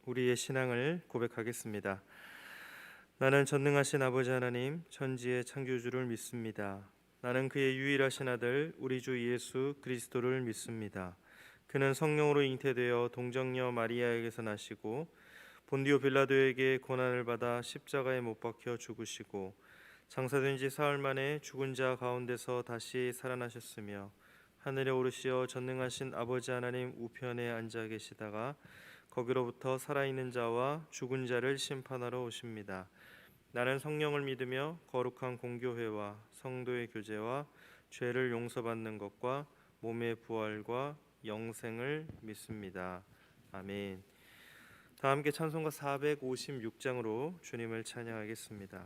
우리의 신앙을 고백하겠습니다. 나는 전능하신 아버지 하나님, 천지의 창조주를 믿습니다. 나는 그의 유일하신 아들 우리 주 예수 그리스도를 믿습니다. 그는 성령으로 잉태되어 동정녀 마리아에게서 나시고 본디오 빌라도에게 고난을 받아 십자가에 못 박혀 죽으시고 장사된 지 사흘 만에 죽은 자 가운데서 다시 살아나셨으며 하늘에 오르시어 전능하신 아버지 하나님 우편에 앉아 계시다가 거기로부터 살아있는 자와 죽은 자를 심판하러 오십니다. 나는 성령을 믿으며 거룩한 공교회와 성도의 교제와 죄를 용서받는 것과 몸의 부활과 영생을 믿습니다. 아멘. 다 함께 찬송가 456장으로 주님을 찬양하겠습니다.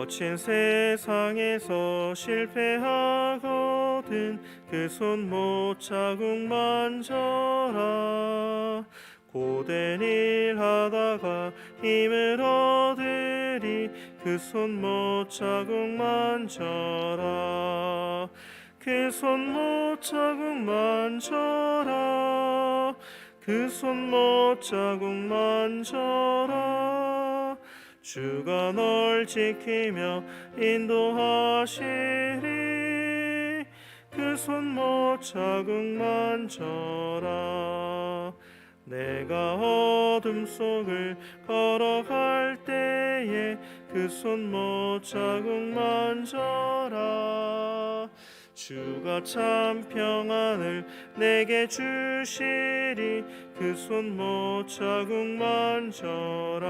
거친 세상에서 실패하거든 그 손 못 자국 만져라. 고된 일 하다가 힘을 얻으리 그 손 못 자국 만져라. 그 손 못 자국 만져라. 그 손 못 자국 만져라. 주가 널 지키며 인도하시리 그 손 못 자국 만져라. 내가 어둠 속을 걸어갈 때에 그 손 못 자국 만져라. 주가 참 평안을 내게 주시리 그 손 못 자국 만져라.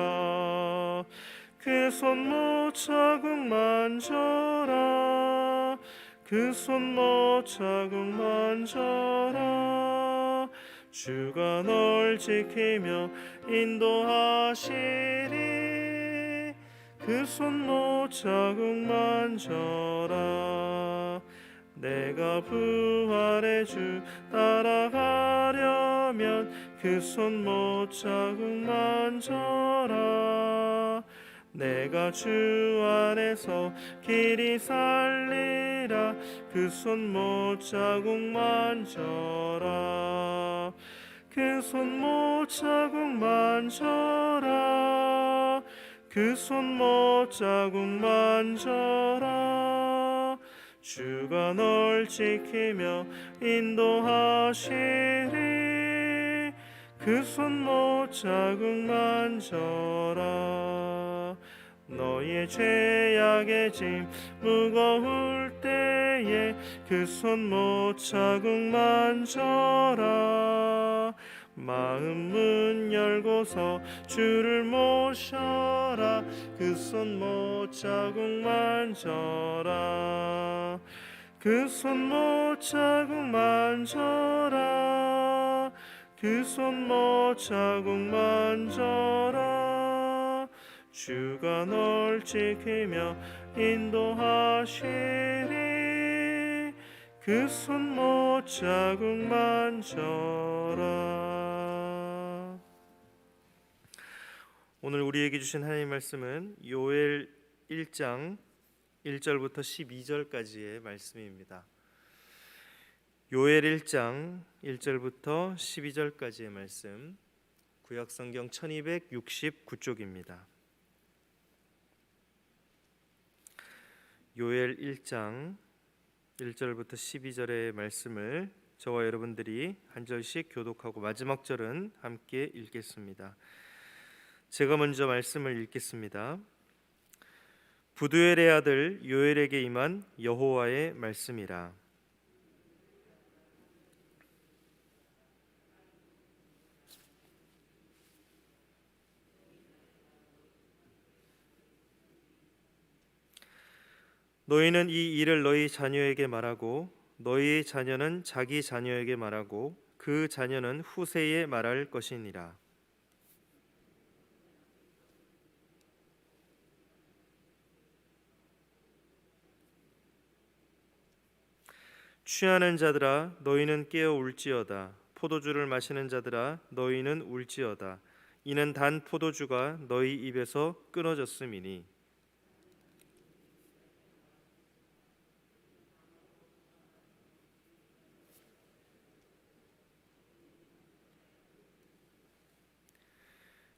그 손 못 자국 만져라. 그 손 못 자국 만져라. 주가 널 지키며 인도하시리 그 손 못 자국 만져라. 내가 부활의 주 따라가려면 그 손 못 자국 만져라. 내가 주 안에서 길이 살리라 그 손 못 자국 만져라. 그 손 못 자국 만져라. 그 손 못 자국 만져라. 주가 널 지키며 인도하시리 그 손 못 자국 만져라. 너의 죄악의 짐 무거울 때에 그 손 못 자국 만져라. 마음 문 열고서 주를 모셔라. 그 손 못 자국 만져라. 그 손 못 자국 만져라. 그 손 못 자국 만져라. 주가 널 지키며 인도하시리 그 손 못 자국 만져라. 오늘 우리에게 주신 하나님의 말씀은 요엘 1장 1절부터 12절까지의 말씀입니다. 요엘 1장 1절부터 12절까지의 말씀, 구약성경 1269쪽입니다. 요엘 1장 1절부터 12절의 말씀을 저와 여러분들이 한 절씩 교독하고 마지막 절은 함께 읽겠습니다. 제가 먼저 말씀을 읽겠습니다. 부두엘의 아들 요엘에게 임한 여호와의 말씀이라. 너희는 이 일을 너희 자녀에게 말하고 너희 자녀는 자기 자녀에게 말하고 그 자녀는 후세에 말할 것이니라. 취하는 자들아 너희는 깨어 울지어다. 포도주를 마시는 자들아 너희는 울지어다. 이는 단 포도주가 너희 입에서 끊어졌음이니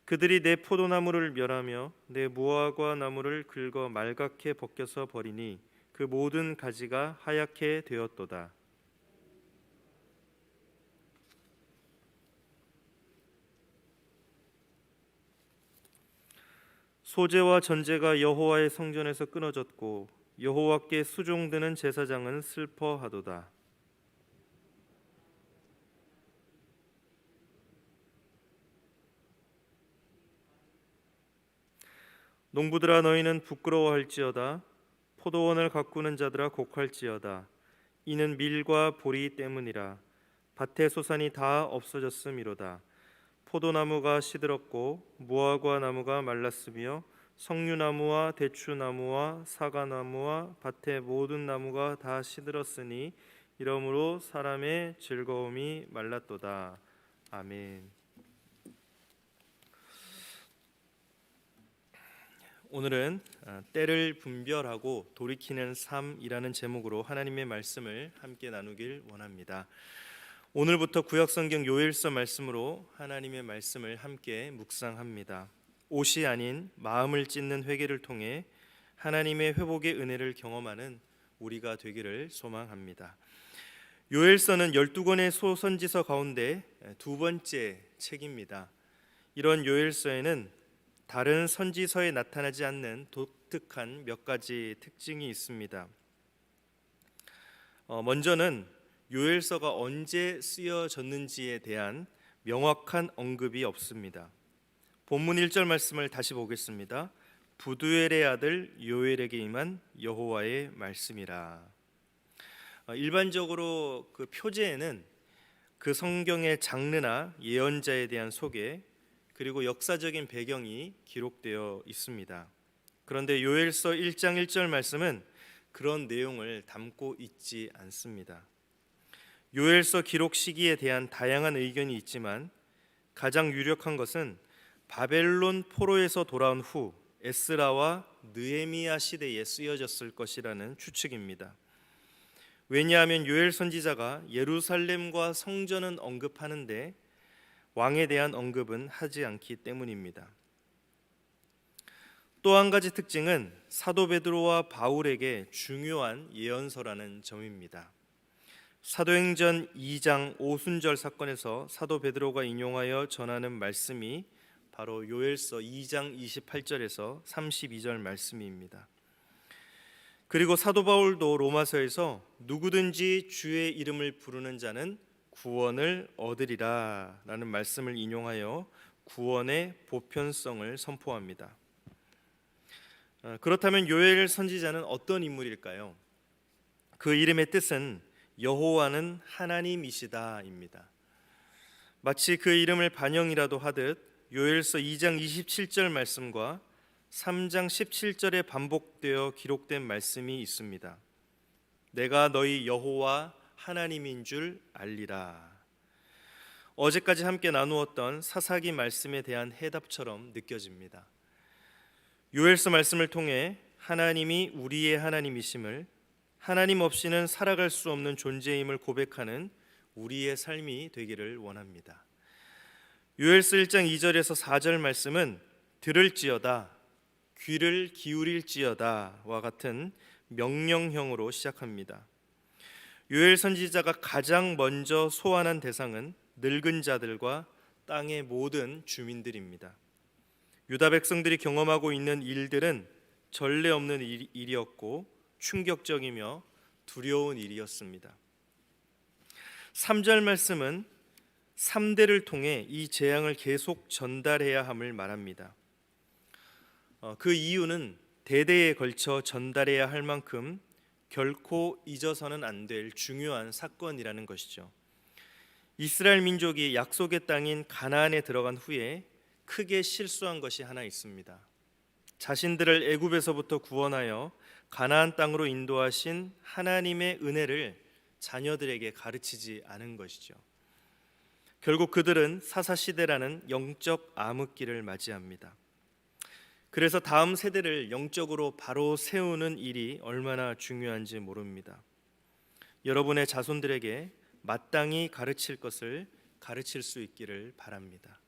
그들이 내 포도나무를 멸하며 내 무화과 나무를 긁어 말갛게 벗겨서 버리니 그 모든 가지가 하얗게 되었도다. 소제와 전제가 여호와의 성전에서 끊어졌고 여호와께 수종드는 제사장은 슬퍼하도다. 농부들아 너희는 부끄러워할지어다. 포도원을 가꾸는 자들아 곡할지어다. 이는 밀과 보리 때문이라. 밭의 소산이 다 없어졌음이로다. 포도나무가 시들었고 무화과 나무가 말랐으며 석류나무와 대추나무와 사과나무와 밭의 모든 나무가 다 시들었으니 이러므로 사람의 즐거움이 말랐도다. 아멘. 오늘은 때를 분별하고 돌이키는 삶이라는 제목으로 하나님의 말씀을 함께 나누길 원합니다. 오늘부터 구약성경 요엘서 말씀으로 하나님의 말씀을 함께 묵상합니다. 옷이 아닌 마음을 찢는 회개를 통해 하나님의 회복의 은혜를 경험하는 우리가 되기를 소망합니다. 요엘서는 12권의 소선지서 가운데 두 번째 책입니다. 이런 요엘서에는 다른 선지서에 나타나지 않는 독특한 몇 가지 특징이 있습니다. 먼저는 요엘서가 언제 쓰여졌는지에 대한 명확한 언급이 없습니다. 본문 1절 말씀을 다시 보겠습니다. 부두엘의 아들 요엘에게 임한 여호와의 말씀이라. 일반적으로 그 표제에는 그 성경의 장르나 예언자에 대한 소개 그리고 역사적인 배경이 기록되어 있습니다. 그런데 요엘서 1장 1절 말씀은 그런 내용을 담고 있지 않습니다. 요엘서 기록 시기에 대한 다양한 의견이 있지만 가장 유력한 것은 바벨론 포로에서 돌아온 후 에스라와 느헤미야 시대에 쓰여졌을 것이라는 추측입니다. 왜냐하면 요엘 선지자가 예루살렘과 성전은 언급하는데 왕에 대한 언급은 하지 않기 때문입니다. 또 한 가지 특징은 사도 베드로와 바울에게 중요한 예언서라는 점입니다. 사도행전 2장 오순절 사건에서 사도 베드로가 인용하여 전하는 말씀이 바로 요엘서 2장 28절에서 32절 말씀입니다. 그리고 사도 바울도 로마서에서 누구든지 주의 이름을 부르는 자는 구원을 얻으리라 라는 말씀을 인용하여 구원의 보편성을 선포합니다. 그렇다면 요엘 선지자는 어떤 인물일까요? 그 이름의 뜻은 여호와는 하나님이시다입니다. 마치 그 이름을 반영이라도 하듯 요엘서 2장 27절 말씀과 3장 17절에 반복되어 기록된 말씀이 있습니다. 내가 너희 여호와 하나님인 줄 알리라. 어제까지 함께 나누었던 사사기 말씀에 대한 해답처럼 느껴집니다. 요엘서 말씀을 통해 하나님이 우리의 하나님이심을, 하나님 없이는 살아갈 수 없는 존재임을 고백하는 우리의 삶이 되기를 원합니다. 요엘서 1장 2절에서 4절 말씀은 들을지어다, 귀를 기울일지어다와 같은 명령형으로 시작합니다. 요엘 선지자가 가장 먼저 소환한 대상은 늙은 자들과 땅의 모든 주민들입니다. 유다 백성들이 경험하고 있는 일들은 전례 없는 일이었고 충격적이며 두려운 일이었습니다. 3절 말씀은 3대를 통해 이 재앙을 계속 전달해야 함을 말합니다. 그 이유는 대대에 걸쳐 전달해야 할 만큼 결코 잊어서는 안 될 중요한 사건이라는 것이죠. 이스라엘 민족이 약속의 땅인 가나안에 들어간 후에 크게 실수한 것이 하나 있습니다. 자신들을 애굽에서부터 구원하여 가나안 땅으로 인도하신 하나님의 은혜를 자녀들에게 가르치지 않은 것이죠. 결국 그들은 사사시대라는 영적 암흑기를 맞이합니다. 그래서 다음 세대를 영적으로 바로 세우는 일이 얼마나 중요한지 모릅니다. 여러분의 자손들에게 마땅히 가르칠 것을 가르칠 수 있기를 바랍니다.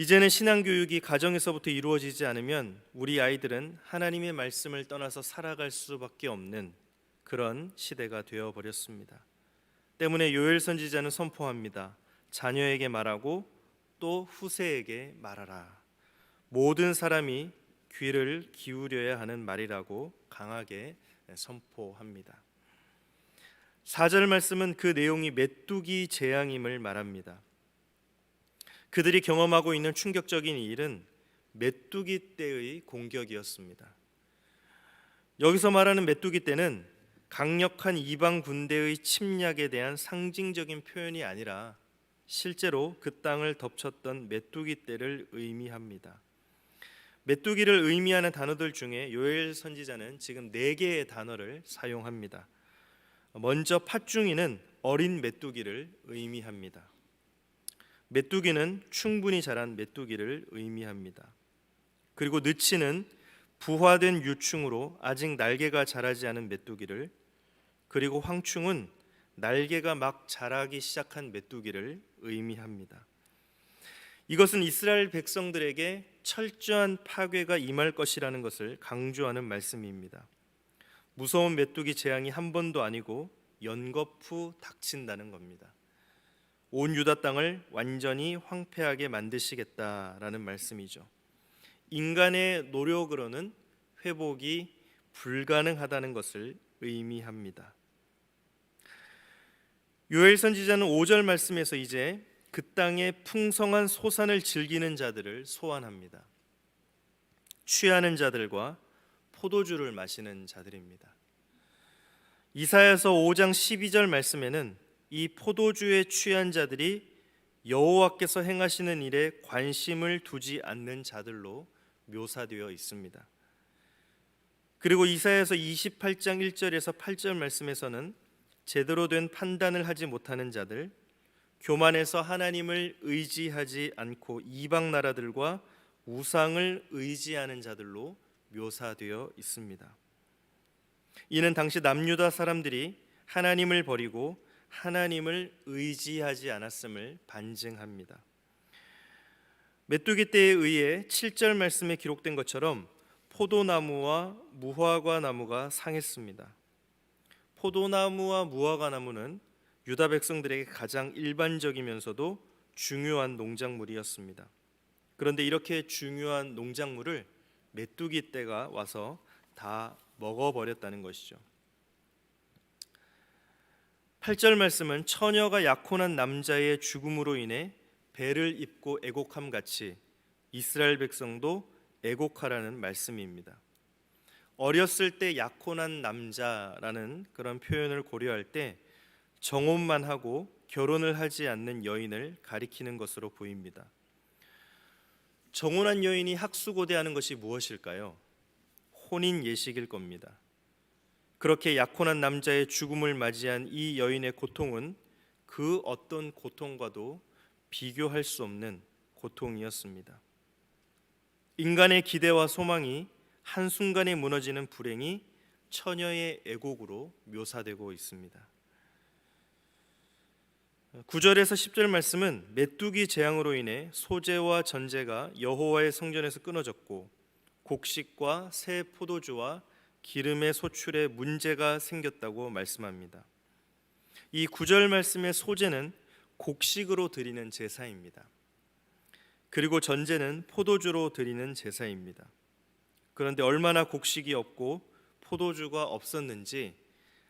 이제는 신앙교육이 가정에서부터 이루어지지 않으면 우리 아이들은 하나님의 말씀을 떠나서 살아갈 수밖에 없는 그런 시대가 되어버렸습니다. 때문에 요엘 선지자는 선포합니다. 자녀에게 말하고 또 후세에게 말하라. 모든 사람이 귀를 기울여야 하는 말이라고 강하게 선포합니다. 4절 말씀은 그 내용이 메뚜기 재앙임을 말합니다. 그들이 경험하고 있는 충격적인 일은 메뚜기 떼의 공격이었습니다. 여기서 말하는 메뚜기 떼는 강력한 이방 군대의 침략에 대한 상징적인 표현이 아니라 실제로 그 땅을 덮쳤던 메뚜기 떼를 의미합니다. 메뚜기를 의미하는 단어들 중에 요엘 선지자는 지금 4개의 단어를 사용합니다. 먼저 팥중이는 어린 메뚜기를 의미합니다. 메뚜기는 충분히 자란 메뚜기를 의미합니다. 그리고 느치는 부화된 유충으로 아직 날개가 자라지 않은 메뚜기를, 그리고 황충은 날개가 막 자라기 시작한 메뚜기를 의미합니다. 이것은 이스라엘 백성들에게 철저한 파괴가 임할 것이라는 것을 강조하는 말씀입니다. 무서운 메뚜기 재앙이 한 번도 아니고 연거푸 닥친다는 겁니다. 온 유다 땅을 완전히 황폐하게 만드시겠다라는 말씀이죠. 인간의 노력으로는 회복이 불가능하다는 것을 의미합니다. 요엘 선지자는 5절 말씀에서 이제 그 땅의 풍성한 소산을 즐기는 자들을 소환합니다. 취하는 자들과 포도주를 마시는 자들입니다. 이사야서 5장 12절 말씀에는 이 포도주에 취한 자들이 여호와께서 행하시는 일에 관심을 두지 않는 자들로 묘사되어 있습니다. 그리고 이사야서 28장 1절에서 8절 말씀에서는 제대로 된 판단을 하지 못하는 자들, 교만해서 하나님을 의지하지 않고 이방 나라들과 우상을 의지하는 자들로 묘사되어 있습니다. 이는 당시 남유다 사람들이 하나님을 버리고 하나님을 의지하지 않았음을 반증합니다. 메뚜기 떼에 의해 7절 말씀에 기록된 것처럼 포도나무와 무화과 나무가 상했습니다. 포도나무와 무화과 나무는 유다 백성들에게 가장 일반적이면서도 중요한 농작물이었습니다. 그런데 이렇게 중요한 농작물을 메뚜기 떼가 와서 다 먹어버렸다는 것이죠. 8절 말씀은 처녀가 약혼한 남자의 죽음으로 인해 배를 입고 애곡함 같이 이스라엘 백성도 애곡하라는 말씀입니다. 어렸을 때 약혼한 남자라는 그런 표현을 고려할 때 정혼만 하고 결혼을 하지 않는 여인을 가리키는 것으로 보입니다. 정혼한 여인이 학수고대하는 것이 무엇일까요? 혼인 예식일 겁니다. 그렇게 약혼한 남자의 죽음을 맞이한 이 여인의 고통은 그 어떤 고통과도 비교할 수 없는 고통이었습니다. 인간의 기대와 소망이 한순간에 무너지는 불행이 처녀의 애곡으로 묘사되고 있습니다. 9절에서 10절 말씀은 메뚜기 재앙으로 인해 소재와 전제가 여호와의 성전에서 끊어졌고 곡식과 새 포도주와 기름의 소출에 문제가 생겼다고 말씀합니다. 이 9절 말씀의 소재는 곡식으로 드리는 제사입니다. 그리고 전제는 포도주로 드리는 제사입니다. 그런데 얼마나 곡식이 없고 포도주가 없었는지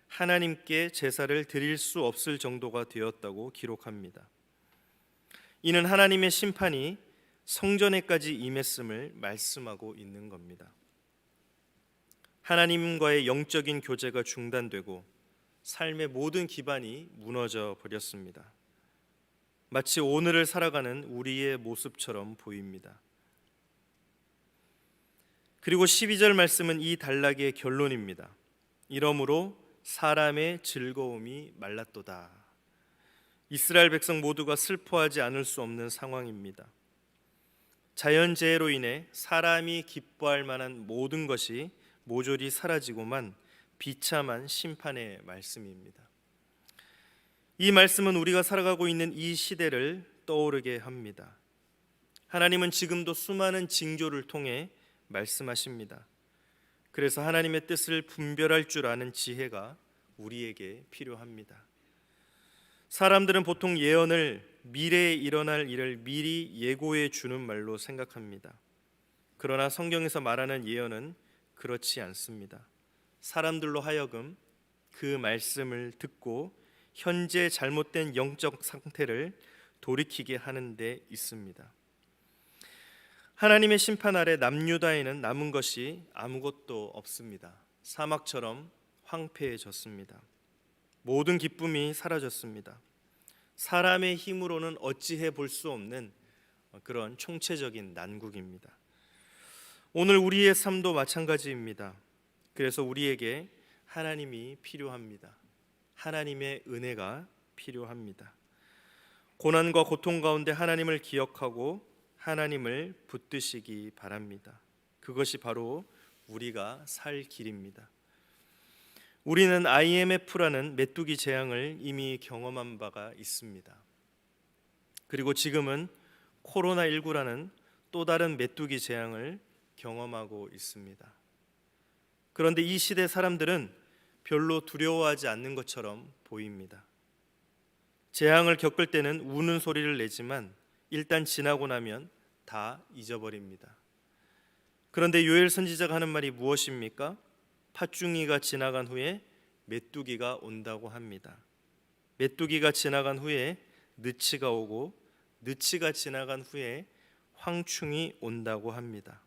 하나님께 제사를 드릴 수 없을 정도가 되었다고 기록합니다. 이는 하나님의 심판이 성전에까지 임했음을 말씀하고 있는 겁니다. 하나님과의 영적인 교제가 중단되고 삶의 모든 기반이 무너져 버렸습니다. 마치 오늘을 살아가는 우리의 모습처럼 보입니다. 그리고 12절 말씀은 이 단락의 결론입니다. 이러므로 사람의 즐거움이 말랐도다. 이스라엘 백성 모두가 슬퍼하지 않을 수 없는 상황입니다. 자연재해로 인해 사람이 기뻐할 만한 모든 것이 모조리 사라지고만 비참한 심판의 말씀입니다. 이 말씀은 우리가 살아가고 있는 이 시대를 떠오르게 합니다. 하나님은 지금도 수많은 징조를 통해 말씀하십니다. 그래서 하나님의 뜻을 분별할 줄 아는 지혜가 우리에게 필요합니다. 사람들은 보통 예언을 미래에 일어날 일을 미리 예고해 주는 말로 생각합니다. 그러나 성경에서 말하는 예언은 그렇지 않습니다. 사람들로 하여금 그 말씀을 듣고 현재 잘못된 영적 상태를 돌이키게 하는 데 있습니다. 하나님의 심판 아래 남유다에는 남은 것이 아무것도 없습니다. 사막처럼 황폐해졌습니다. 모든 기쁨이 사라졌습니다. 사람의 힘으로는 어찌해 볼 수 없는 그런 총체적인 난국입니다. 오늘 우리의 삶도 마찬가지입니다. 그래서 우리에게 하나님이 필요합니다. 하나님의 은혜가 필요합니다. 고난과 고통 가운데 하나님을 기억하고 하나님을 붙드시기 바랍니다. 그것이 바로 우리가 살 길입니다. 우리는 IMF라는 메뚜기 재앙을 이미 경험한 바가 있습니다. 그리고 지금은 코로나19라는 또 다른 메뚜기 재앙을 경험하고 있습니다. 그런데 이 시대 사람들은 별로 두려워하지 않는 것처럼 보입니다. 재앙을 겪을 때는 우는 소리를 내지만 일단 지나고 나면 다 잊어버립니다. 그런데 요엘 선지자가 하는 말이 무엇입니까? 팥중이가 지나간 후에 메뚜기가 온다고 합니다. 메뚜기가 지나간 후에 느치가 오고 느치가 지나간 후에 황충이 온다고 합니다.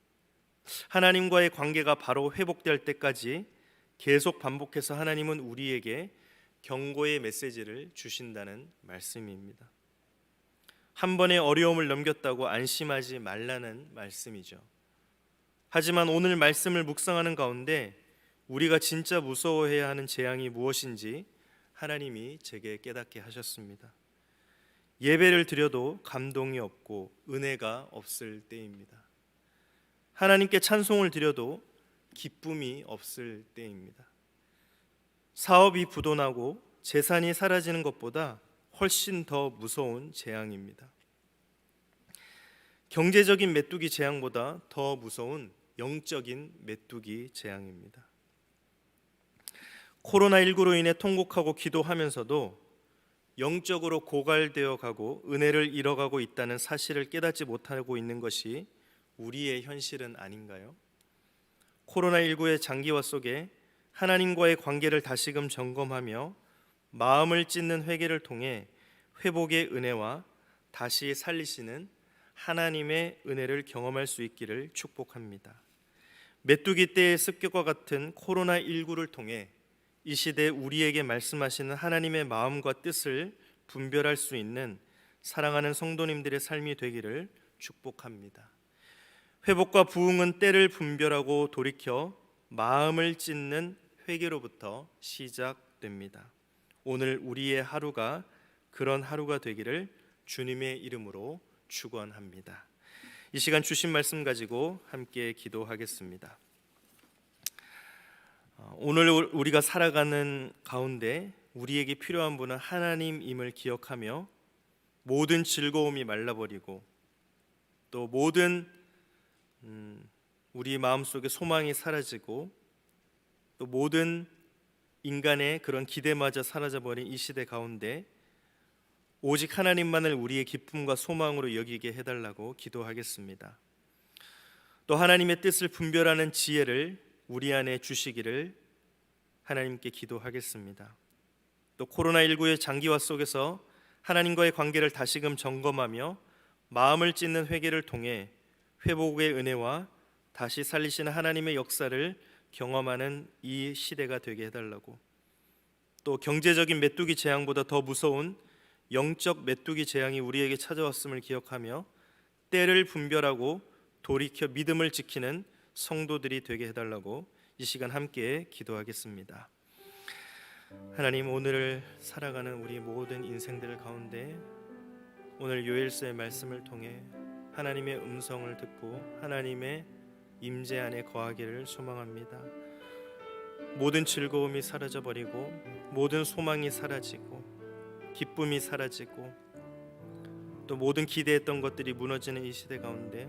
하나님과의 관계가 바로 회복될 때까지 계속 반복해서 하나님은 우리에게 경고의 메시지를 주신다는 말씀입니다. 한 번의 어려움을 넘겼다고 안심하지 말라는 말씀이죠. 하지만 오늘 말씀을 묵상하는 가운데 우리가 진짜 무서워해야 하는 재앙이 무엇인지 하나님이 제게 깨닫게 하셨습니다. 예배를 드려도 감동이 없고 은혜가 없을 때입니다. 하나님께 찬송을 드려도 기쁨이 없을 때입니다. 사업이 부도나고 재산이 사라지는 것보다 훨씬 더 무서운 재앙입니다. 경제적인 메뚜기 재앙보다 더 무서운 영적인 메뚜기 재앙입니다. 코로나19로 인해 통곡하고 기도하면서도 영적으로 고갈되어 가고 은혜를 잃어가고 있다는 사실을 깨닫지 못하고 있는 것이 우리의 현실은 아닌가요? 코로나19의 장기화 속에 하나님과의 관계를 다시금 점검하며 마음을 찢는 회개를 통해 회복의 은혜와 다시 살리시는 하나님의 은혜를 경험할 수 있기를 축복합니다. 메뚜기 떼의 습격과 같은 코로나19를 통해 이 시대 우리에게 말씀하시는 하나님의 마음과 뜻을 분별할 수 있는 사랑하는 성도님들의 삶이 되기를 축복합니다. 회복과 부흥은 때를 분별하고 돌이켜 마음을 찢는 회개로부터 시작됩니다. 오늘 우리의 하루가 그런 하루가 되기를 주님의 이름으로 축원합니다. 이 시간 주신 말씀 가지고 함께 기도하겠습니다. 오늘 우리가 살아가는 가운데 우리에게 필요한 분은 하나님임을 기억하며 모든 즐거움이 말라버리고 또 모든 우리 마음속에 소망이 사라지고 또 모든 인간의 그런 기대마저 사라져버린 이 시대 가운데 오직 하나님만을 우리의 기쁨과 소망으로 여기게 해달라고 기도하겠습니다. 또 하나님의 뜻을 분별하는 지혜를 우리 안에 주시기를 하나님께 기도하겠습니다. 또 코로나19의 장기화 속에서 하나님과의 관계를 다시금 점검하며 마음을 찢는 회개를 통해 회복의 은혜와 다시 살리시는 하나님의 역사를 경험하는 이 시대가 되게 해달라고, 또 경제적인 메뚜기 재앙보다 더 무서운 영적 메뚜기 재앙이 우리에게 찾아왔음을 기억하며 때를 분별하고 돌이켜 믿음을 지키는 성도들이 되게 해달라고 이 시간 함께 기도하겠습니다. 하나님, 오늘을 살아가는 우리 모든 인생들 가운데 오늘 요엘서의 말씀을 통해 하나님의 음성을 듣고 하나님의 임재 안에 거하기를 소망합니다. 모든 즐거움이 사라져버리고 모든 소망이 사라지고 기쁨이 사라지고 또 모든 기대했던 것들이 무너지는 이 시대 가운데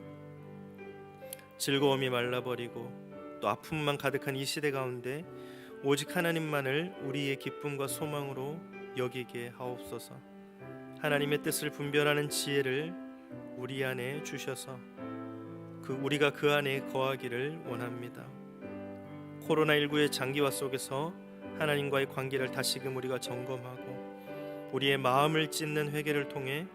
즐거움이 말라버리고 또 아픔만 가득한 이 시대 가운데 오직 하나님만을 우리의 기쁨과 소망으로 여기게 하옵소서. 하나님의 뜻을 분별하는 지혜를 우리 안에 주셔서 우리가 그 안에 거하기를 원합니다. 코로나19의 장기화 속에서 하나님과의 관계를 다시금 우리가 점검하고 우리의 마음을 찢는 회개를 통해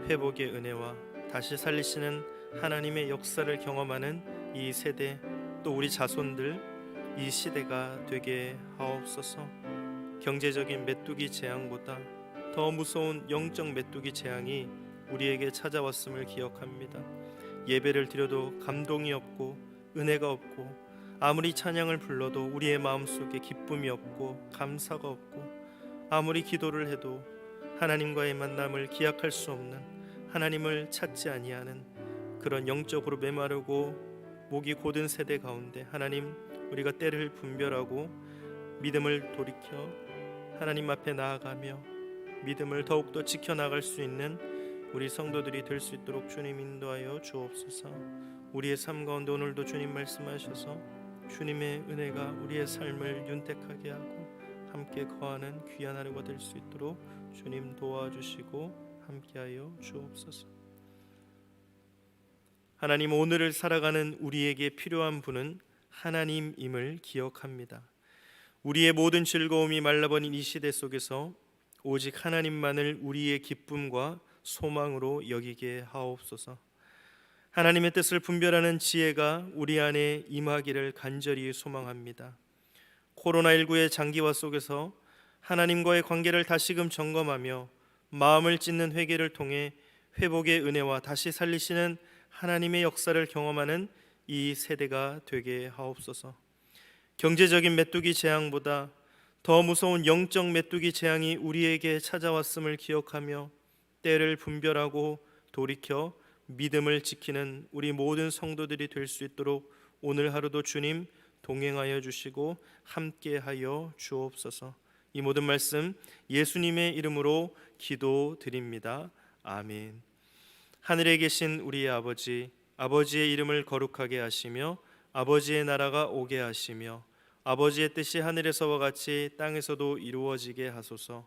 회복의 은혜와 다시 살리시는 하나님의 역사를 경험하는 이 세대 또 우리 자손들 이 시대가 되게 하옵소서. 경제적인 메뚜기 재앙보다 더 무서운 영적 메뚜기 재앙이 우리에게 찾아왔음을 기억합니다. 예배를 드려도 감동이 없고 은혜가 없고 아무리 찬양을 불러도 우리의 마음속에 기쁨이 없고 감사가 없고 아무리 기도를 해도 하나님과의 만남을 기약할 수 없는 하나님을 찾지 아니하는 그런 영적으로 메마르고 목이 곧은 세대 가운데 하나님 우리가 때를 분별하고 믿음을 돌이켜 하나님 앞에 나아가며 믿음을 더욱더 지켜나갈 수 있는 우리 성도들이 될 수 있도록 주님 인도하여 주옵소서. 우리의 삶 가운데 오늘도 주님 말씀하셔서 주님의 은혜가 우리의 삶을 윤택하게 하고 함께 거하는 귀한 하루가 될 수 있도록 주님 도와주시고 함께하여 주옵소서. 하나님, 오늘을 살아가는 우리에게 필요한 분은 하나님임을 기억합니다. 우리의 모든 즐거움이 말라버린 이 시대 속에서 오직 하나님만을 우리의 기쁨과 소망으로 여기게 하옵소서. 하나님의 뜻을 분별하는 지혜가 우리 안에 임하기를 간절히 소망합니다. 코로나19의 장기화 속에서 하나님과의 관계를 다시금 점검하며 마음을 찢는 회개를 통해 회복의 은혜와 다시 살리시는 하나님의 역사를 경험하는 이 세대가 되게 하옵소서. 경제적인 메뚜기 재앙보다 더 무서운 영적 메뚜기 재앙이 우리에게 찾아왔음을 기억하며 때를 분별하고 돌이켜 믿음을 지키는 우리 모든 성도들이 될 수 있도록 오늘 하루도 주님 동행하여 주시고 함께하여 주옵소서. 이 모든 말씀 예수님의 이름으로 기도드립니다. 아멘. 하늘에 계신 우리의 아버지, 아버지의 이름을 거룩하게 하시며 아버지의 나라가 오게 하시며 아버지의 뜻이 하늘에서와 같이 땅에서도 이루어지게 하소서.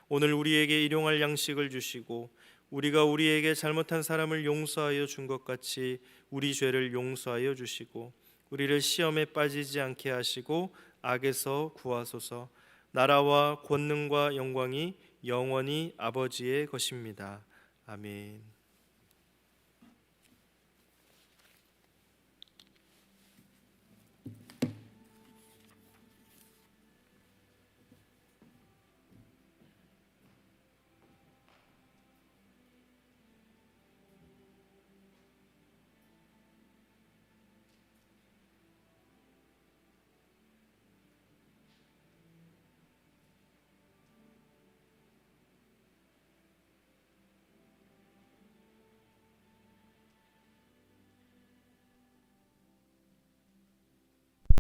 오늘 우리에게 일용할 양식을 주시고 우리가 우리에게 잘못한 사람을 용서하여 준 것 같이 우리 죄를 용서하여 주시고 우리를 시험에 빠지지 않게 하시고 악에서 구하소서. 나라와 권능과 영광이 영원히 아버지의 것입니다. 아멘.